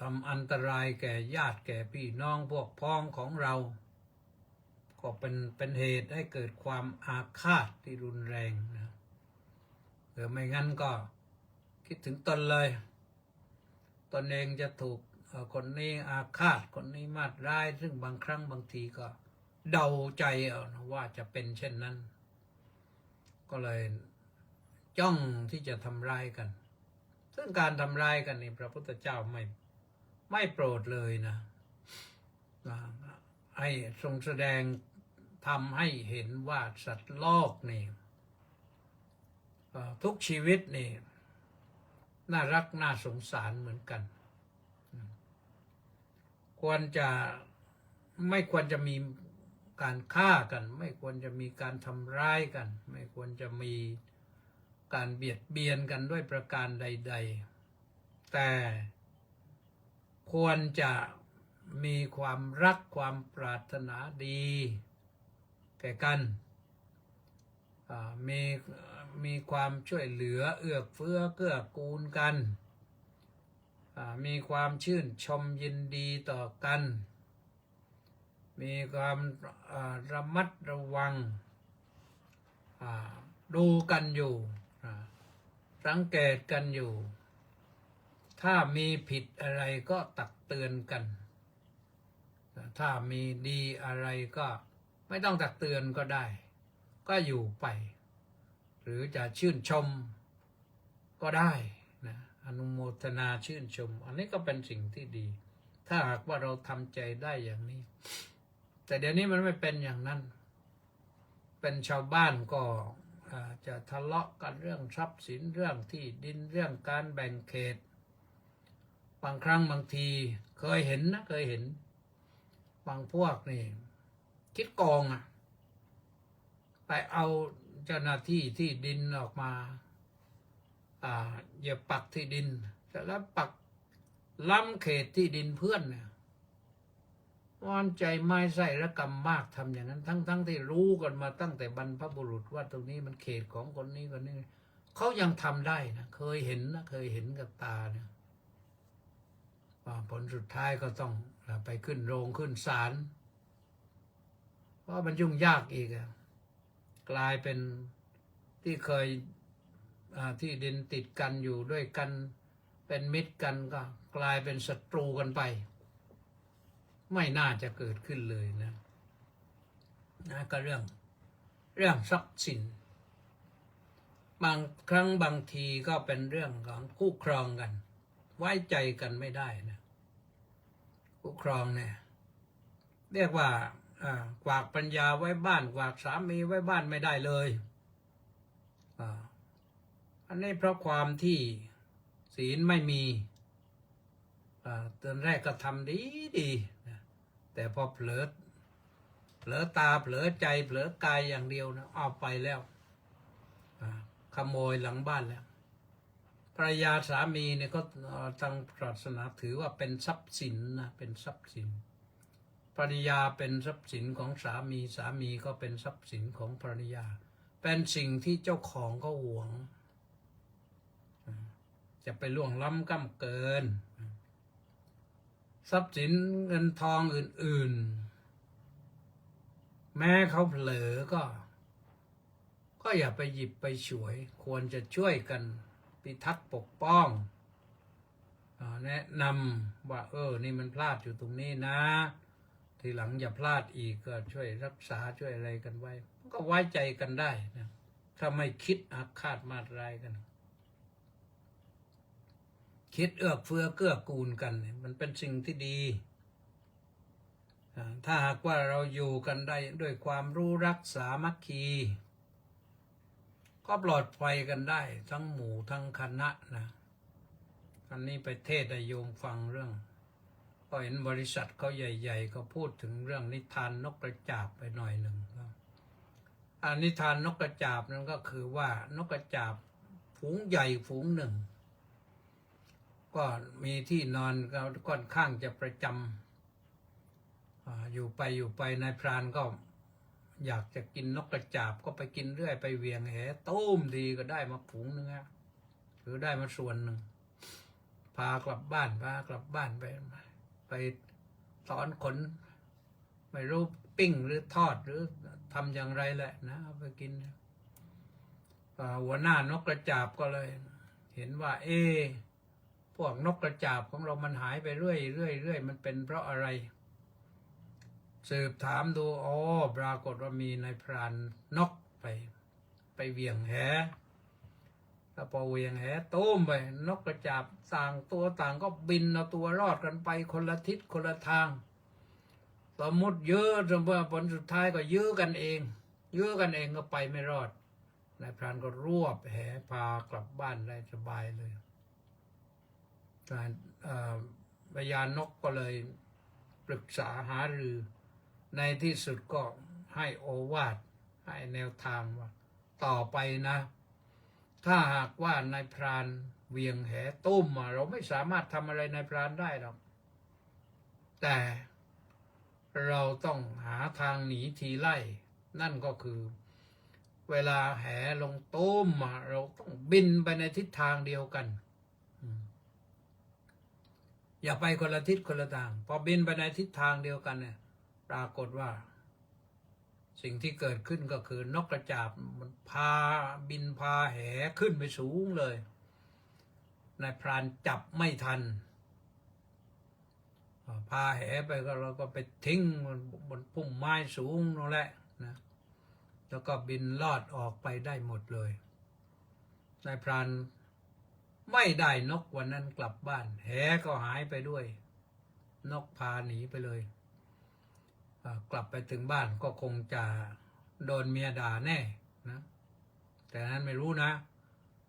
ทำอันตรายแก่ญาติแก่พี่น้องพวกพ้องของเราก็เป็นเหตุให้เกิดความอาฆาตที่รุนแรงนะหรือไม่งั้นก็คิดถึงตนเลยตนเองจะถูกคนนี้อาฆาตคนนี้มาดร้ายซึ่งบางครั้งบางทีก็เดาใจเอานะว่าจะเป็นเช่นนั้นก็เลยจ้องที่จะทำร้ายกันซึ่งการทำร้ายกันนี่พระพุทธเจ้าไม่โปรดเลยนะให้ทรงแสดงทำให้เห็นว่าสัตว์โลกนี่ทุกชีวิตนี่น่ารักน่าสงสารเหมือนกันไม่ควรจะมีการฆ่ากันไม่ควรจะมีการทำร้ายกันไม่ควรจะมีการเบียดเบียนกันด้วยประการใดๆแต่ควรจะมีความรักความปรารถนาดีแก่กัน มีความช่วยเหลือเอื้อเฟื้อเกื้อกูลกันมีความชื่นชมยินดีต่อกันมีความระมัดระวังดูกันอยู่สังเกตกันอยู่ถ้ามีผิดอะไรก็ตักเตือนกันถ้ามีดีอะไรก็ไม่ต้องตักเตือนก็ได้ก็อยู่ไปหรือจะชื่นชมก็ได้นะอนุโมทนาชื่นชมอันนี้ก็เป็นสิ่งที่ดีถ้าหากว่าเราทำใจได้อย่างนี้แต่เดี๋ยวนี้มันไม่เป็นอย่างนั้นเป็นชาวบ้านก็จะทะเลาะกันเรื่องทรัพย์สินเรื่องที่ดินเรื่องการแบ่งเขตบางครั้งบางทีเคยเห็นบางพวกนี่คิดโกงไปเอาเจ้าหน้าที่ที่ดินออกมาอย่าปักที่ดินแล้วปักล้ำเขตที่ดินเพื่อนเนี่ยวันใจไม่ใส่ระกำมากทำอย่างนั้นทั้งที่รู้กันมาตั้งแต่บรรพบุรุษว่าตรงนี้มันเขตของคนนี้คนนี้เขายังทำได้นะเคยเห็นกับตาเนี่ยผลสุดท้ายก็ต้องไปขึ้นโรงขึ้นศาลเพราะมันยุ่งยากอีกกลายเป็นที่เคยที่ดินติดกันอยู่ด้วยกันเป็นมิตรกันก็กลายเป็นศัตรูกันไปไม่น่าจะเกิดขึ้นเลยนะก็เรื่องทรัพย์สินบางครั้งบางทีก็เป็นเรื่องของคู่ครองกันไว้ใจกันไม่ได้นะคู่ครองเนี่ยเรียกว่ากวากปัญญาไว้บ้านกวากสามีไว้บ้านไม่ได้เลยอันนี้เพราะความที่ศีลไม่มีตอนแรกก็ทำดีนะแต่พอเผลอตาเผลอใจเผลอกายอย่างเดียวนะเอาไปแล้วขโมยหลังบ้านแล้วภรรยาสามีเนี่ยก็ทางศาสนาถือว่าเป็นทรัพย์สินนะเป็นทรัพย์สินภรรยาเป็นทรัพย์สินของสามีสามีก็เป็นทรัพย์สินของภรรยาเป็นสิ่งที่เจ้าของก็หวงจะไปล่วงล้ำก้ำเกินทรัพย์สินเงินทองอื่นๆแม้เขาเผลอก็อย่าไปหยิบไปฉวยควรจะช่วยกันพิทักษ์ปกป้องแนะนำว่านี่มันพลาดอยู่ตรงนี้นะทีหลังอย่าพลาดอีกก็ช่วยรักษาช่วยอะไรกันไว้ก็ไว้ใจกันได้นะถ้าไม่คิดอาฆาตมาร้ายกันคิดเอื้อเฟื้อเกื้อกูลกันมันเป็นสิ่งที่ดีถ้าหากว่าเราอยู่กันได้ด้วยความรู้รักสามัคคีก็ปลอดภัยกันได้ทั้งหมู่ทั้งคณะนะอันนี้ไปเทศน์ให้โยมฟังเรื่องก็เห็นบริษัทเขาใหญ่ๆเขาพูดถึงเรื่องนิทานนกกระจาบไปหน่อยหนึ่งนิทานนกกระจาบนั้นก็คือว่านกกระจาบฝูงใหญ่ฝูงหนึ่งก็มีที่นอนก็ค่อนข้างจะประจำอยู่ไปนายพรานก็อยากจะกินนกกระจาบก็ไปกินเรื่อยไปเวียงแหตุ้มทีก็ได้มาฝูงนึงหรือได้มาส่วนหนึ่งพากลับบ้านไปถอนขนไม่รู้ปิ้งหรือทอดหรือทำอย่างไรแหละนะเอาไปกินหัวหน้านกกระจาบก็เลยเห็นว่าพวกนกกระจาบของเรามันหายไปเรื่อยมันเป็นเพราะอะไรสืบถามดูปรากฏว่ามีนายพรานนกไปเวียงแหแล้วพอเวียงแหตุ้มไปนกกระจาบต่างตัวต่างก็บินเอาตัวรอดกันไปคนละทิศคนละทางสมมติเยอะจนว่าผลสุดท้ายก็เยอะกันเองก็ไปไม่รอดนายพรานก็รวบแหพากลับบ้านได้สบายเลยพญานกก็เลยปรึกษาหารือในที่สุดก็ให้โอวาทให้แนวทางว่าต่อไปนะถ้าหากว่านายพรานเวียงแหตุ้มเราไม่สามารถทำอะไรนายพรานได้หรอกแต่เราต้องหาทางหนีทีไล่นั่นก็คือ เวลาแหลงตุ้มเราต้องบินไปในทิศทางเดียวกันอย่าไปคนละทิศคนละทางพอบินไปในทิศทางเดียวกันเนี่ยปรากฏว่าสิ่งที่เกิดขึ้นก็คือนกกระจาบมันพาบินพาแหขึ้นไปสูงเลยนายพรานจับไม่ทันพาแหไปก็เราก็ไปทิ้งบนพุ่มไม้สูงนั่นแหละนะแล้วก็บินลอดออกไปได้หมดเลยนายพรานไม่ได้นกวันนั้นกลับบ้านแหก็หายไปด้วยนกพาหนีไปเลยกลับไปถึงบ้านก็คงจะโดนเมียด่าแน่นะแต่นั้นไม่รู้นะ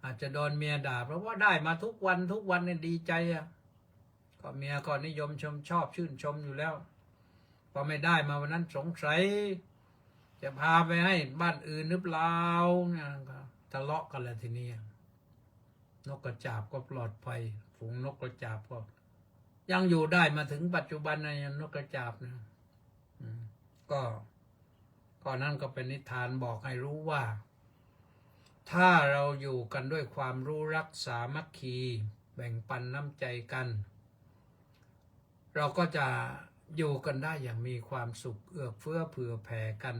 อาจจะโดนเมียด่าเพราะว่าได้มาทุกวันเนี่ยดีใจก็เมียก็นิยมชอบชื่นชมอยู่แล้วพอไม่ได้มาวันนั้นสงสัยจะพาไปให้บ้านอื่นหรือเปล่าเนี่ยทะเลาะกันแล้วทีนี้นกกระจาบก็ปลอดภัยฝูงนกกระจาบก็ยังอยู่ได้มาถึงปัจจุบันนะนกกระจาบนะก็นั่นก็เป็นนิทานบอกให้รู้ว่าถ้าเราอยู่กันด้วยความรู้รักสามัคคีแบ่งปันน้ำใจกันเราก็จะอยู่กันได้อย่างมีความสุขเอื้อเฟื้อเผื่อแผ่กัน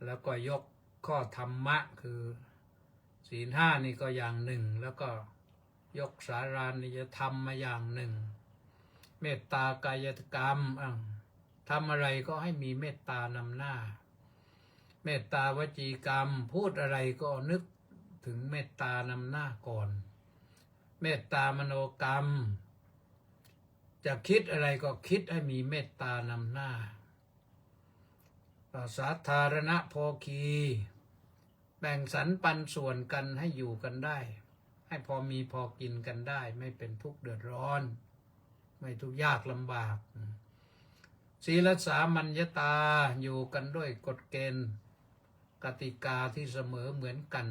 แล้วก็ยกข้อธรรมะคือศีลห้านี่ก็อย่างหนึ่งแล้วก็ยกสารานิยธรรมมาอย่างหนึ่งเมตตากายกรรมทำอะไรก็ให้มีเมตตานำหน้าเมตตาวจีกรรมพูดอะไรก็นึกถึงเมตตานำหน้าก่อนเมตตามโนกรรมจะคิดอะไรก็คิดให้มีเมตตานำหน้าสาธารณโภคีแบ่งสรรปันส่วนกันให้อยู่กันได้ให้พอมีพอกินกันได้ไม่เป็นทุกข์เดือดร้อนไม่ทุกข์ยากลำบากศีลสามัญญตาอยู่กันด้วยกฎเกณฑ์กติกาที่เสมอเหมือนกัน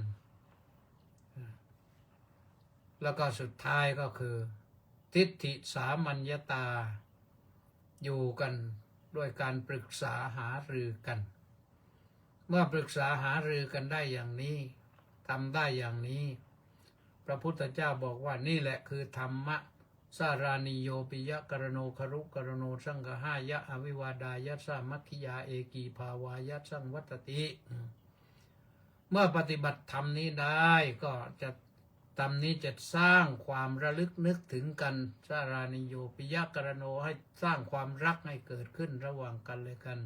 แล้วก็สุดท้ายก็คือทิฏฐิสามัญญตาอยู่กันด้วยการปรึกษาหารือกันเมื่อปรึกษาหารือกันได้อย่างนี้ทำได้อย่างนี้พระพุทธเจ้าบอกว่านี่แหละคือธรรมะสารานิโยปิยะกรโนครุกรโนสังฆหายะอวิวาดายะสามัคคิยาเอกีภาวายะสังวัตติเมื่อปฏิบัติธรรมนี้ได้ก็จะธรรมนี้จะสร้างความระลึกนึกถึงกันสารานิโยปิยะกรโนให้สร้างความรักให้เกิดขึ้นระหว่างกันและกัน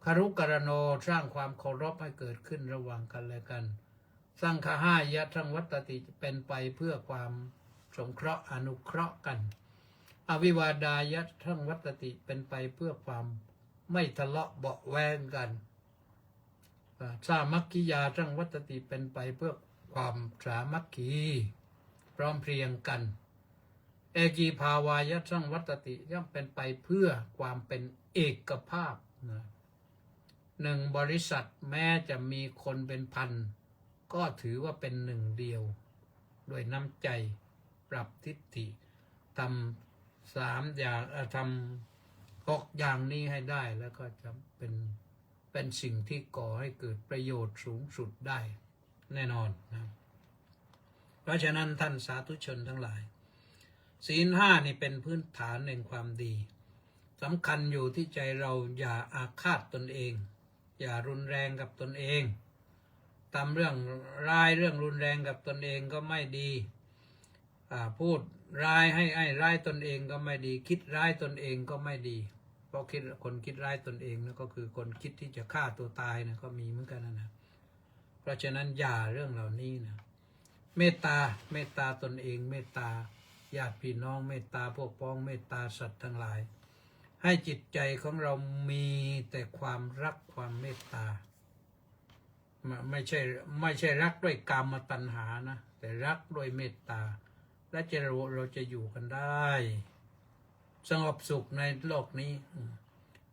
ครุกรโนสร้างความเคารพให้เกิดขึ้นระหว่างกันและกันสังฆหายะสังวัตติเป็นไปเพื่อความสงเคราะห์อนุเคราะห์กันอวิวาดายะสังวัตติเป็นไปเพื่อความไม่ทะเลาะเบาะแวงกันสามัคคิยาสังวัตติเป็นไปเพื่อความสามัคคีพร้อมเพรียงกันเอกีภาวายะสังวัตติย่อมเป็นไปเพื่อความเป็นเอกภาพหนึ่งบริษัทแม้จะมีคนเป็นพันก็ถือว่าเป็นหนึ่งเดียวด้วยน้ำใจปรับทิฏฐิทำ3 อย่างทำ6 อย่างนี้ให้ได้แล้วก็จะเป็นสิ่งที่ก่อให้เกิดประโยชน์สูงสุดได้แน่นอนนะเพราะฉะนั้นท่านสาธุชนทั้งหลายศีล5นี่เป็นพื้นฐานแห่งความดีสำคัญอยู่ที่ใจเราอย่าอาฆาตตนเองอย่ารุนแรงกับตนเองทำเรื่องร้ายเรื่องรุนแรงกับตนเองก็ไม่ดีพูดร้ายให้ร้ายตนเองก็ไม่ดีคิดร้ายตนเองก็ไม่ดีเพราะคนคิดร้ายตนเองนั่นก็คือคนคิดที่จะฆ่าตัวตายนะก็มีเหมือนกันนะเพราะฉะนั้นอย่าเรื่องเหล่านี้นะเมตตาตนเองเมตตาญาติพี่น้องเมตตาพวกพ้องเมตตาสัตว์ทั้งหลายให้จิตใจของเรามีแต่ความรักความเมตตาไม่ใช่รักด้วยกามตัณหานะแต่รักด้วยเมตตาและเราจะอยู่กันได้สงบสุขในโลกนี้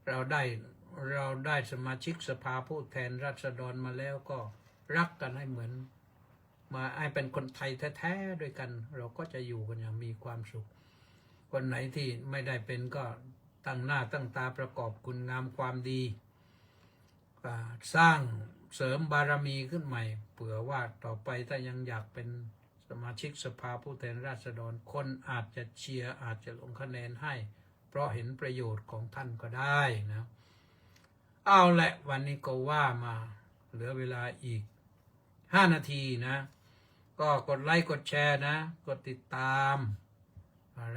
เราได้สมาชิกสภาผู้แทนราษฎรมาแล้วก็รักกันให้เหมือนมาให้เป็นคนไทยแท้ๆด้วยกันเราก็จะอยู่กันอย่างมีความสุขคนไหนที่ไม่ได้เป็นก็ตั้งหน้าตั้งตาประกอบคุณงามความดีสร้าง เสริมบารมีขึ้นใหม่เผื่อว่าต่อไปถ้ายังอยากเป็นสมาชิกสภาผู้แทนราษฎรคนอาจจะเชียร์อาจจะลงคะแนนให้เพราะเห็นประโยชน์ของท่านก็ได้นะเอาแหละวันนี้ก็ว่ามาเหลือเวลาอีก5 นาทีนะก็กดไลค์กดแชร์นะกดติดตาม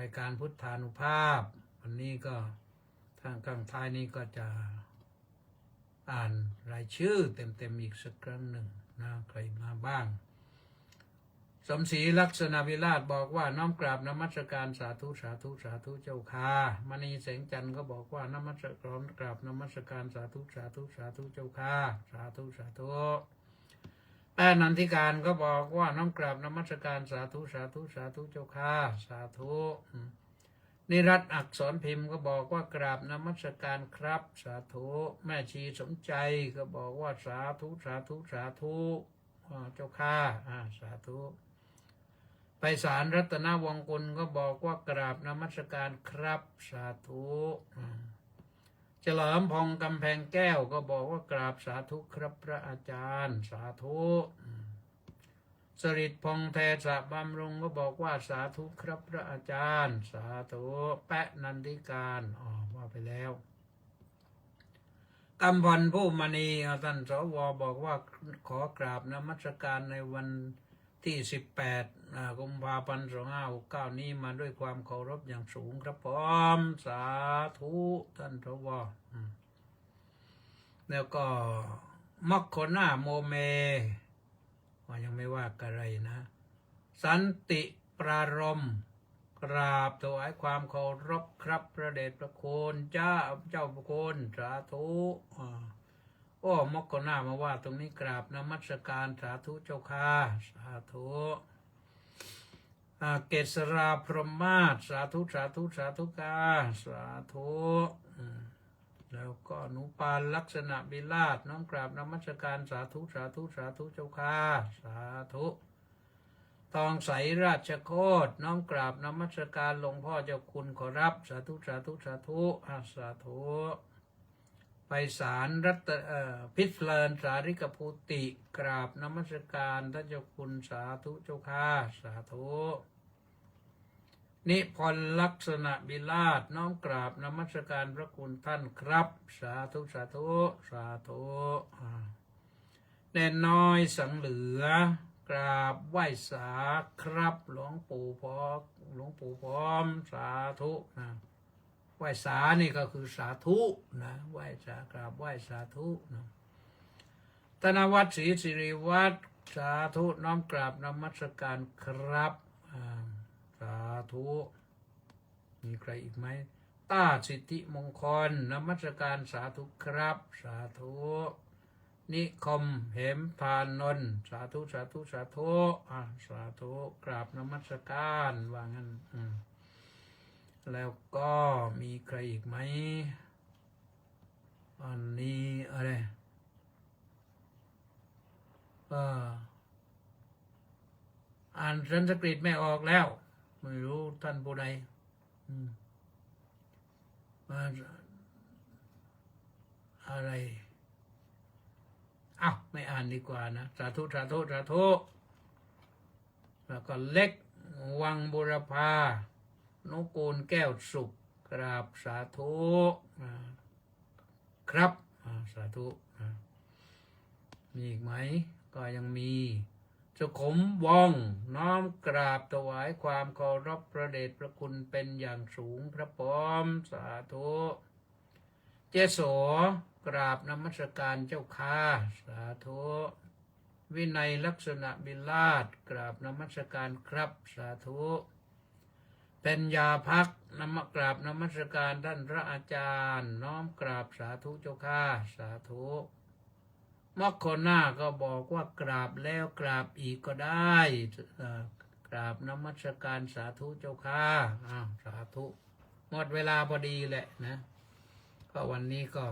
รายการพุทธานุภาพวันนี้ก็ทางข้างท้ายนี้ก็จะอ่านรายชื่อเต็มๆอีกสักครั้งหนึ่งนะใครมาบ้างสมศรีลักษณะวิราชบอกว่าน้อมกราบนมัสการสาธุสาธุสาธุเจ้าค่ะมณีแสงจันทร์ก็บอกว่านมัสการกราบนมัสการสาธุสาธุสาธุเจ้าค่ะสาธุสาธุแป้นันทิการก็บอกว่าน้อมกราบนมัสการสาธุสาธุสาธุเจ้าค่ะสาธุนิรัตน์อักษรพิมพ์ก็บอกว่ากราบนมัสการครับสาธุแม่ชีสมใจก็บอกว่าสาธุสาธุสาธุเจ้าค่ะสาธุไปศาลรัตนวงศ์กุลก็บอกว่ากราบนมัสการครับสาธุเฉลิมพงษ์กำแพงแก้วก็บอกว่ากราบสาธุครับพระอาจารย์สาธุสริตพงษ์แทสะบำรุงก็บอกว่าสาธุครับพระอาจารย์สาธุแปะนันทิการว่าไปแล้วกำพันธ์ผู้มณีท่านสวบอกว่าขอกราบนมัสการในวันที่18 กุมภาพันธ์ 2569นี้มาด้วยความเคารพอย่างสูงครับผมสาธุท่านสวแล้วก็มัคโคนาโมเมยังไม่ว่าอะไรนะสันติปรารมกราบถวายความเคารพครับพระเดชพระคุณเจ้าพระคุณสาธุมกหน้ามาว่าตรงนี้กราบนมัสการสาธุเจ้าค่ะสาธุเกษราพรหมาศสาธุสาธุสาธุกาสาธุแล้วก็หนูปานลักษณะบิลาศน้อมกราบนมัสการสาธุสาธุสาธุเจ้าค่ะสาธุทองใสราชโคตรน้อมกราบนมัสการหลวงพ่อเจ้าคุณขอรับสาธุสาธุสาธุสาธุไปศาลรัตพิษเพลินสาริกภูติกราบนมัสการท่านเจ้าคุณสาธุเจ้าค่ะสาธุนิพนธ์ลักษณะบิลาศน้อมกราบนมัสการพระคุณท่านครับสาธุสาธุสาธุแน่น้อยสังเหลือกราบไหว้สาครับหลวงปู่พร้อมสาธุนะไหว้สานี่ก็คือสาธุนะไหว้สากราบไหว้สาธุนะธนวัฒน์ศรีสิริวัฒน์สาธุน้อมกราบนมัสการครับสาธุมีใครอีกไหมต้าสิทธิมงคลนมัสการสาธุครับสาธุนิคมเหมพานนท์สาธุสาธุสาธุสาธุกราบนมัสการว่างั้นแล้วก็มีใครอีกไหมอันนี้อะไรอ่านสันสกฤตไม่ออกแล้วไม่รู้ท่านผู้ใดอะไรไม่อ่านดีกว่านะสาธุสาธุสาธุแล้วก็เล็กวังบุรพานุกูลแก้วสุขกราบสาธุครับสาธุมีอีกไหมก็ยังมีสุขุมวงน้อมกราบถวายความเคารพพระเดชพระคุณเป็นอย่างสูงครับผมสาธุเจโสกราบนมัสการเจ้าค่ะสาธุวินัยลักษณะบิลาศกราบนมัสการครับสาธุเป็นยาพักกราบนมัสการท่านพระอาจารย์น้อมกราบสาธุเจ้าค่ะสาธุมัคโคนาก็บอกว่ากราบแล้วกราบอีกก็ได้กราบนมัสการสาธุเจ้าค่ะสาธุหมดเวลาพอดีแหละนะก็วันนี้ก็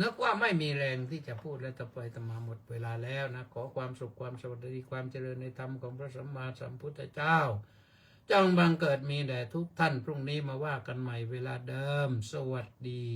นึกว่าไม่มีแรงที่จะพูดแล้วต่อไปต่อมาหมดเวลาแล้วนะขอความสุขความสวัสดีความเจริญในธรรมของพระสัมมาสัมพุทธเจ้าจงบังเกิดมีแด่ทุกท่านพรุ่งนี้มาว่ากันใหม่เวลาเดิมสวัสดี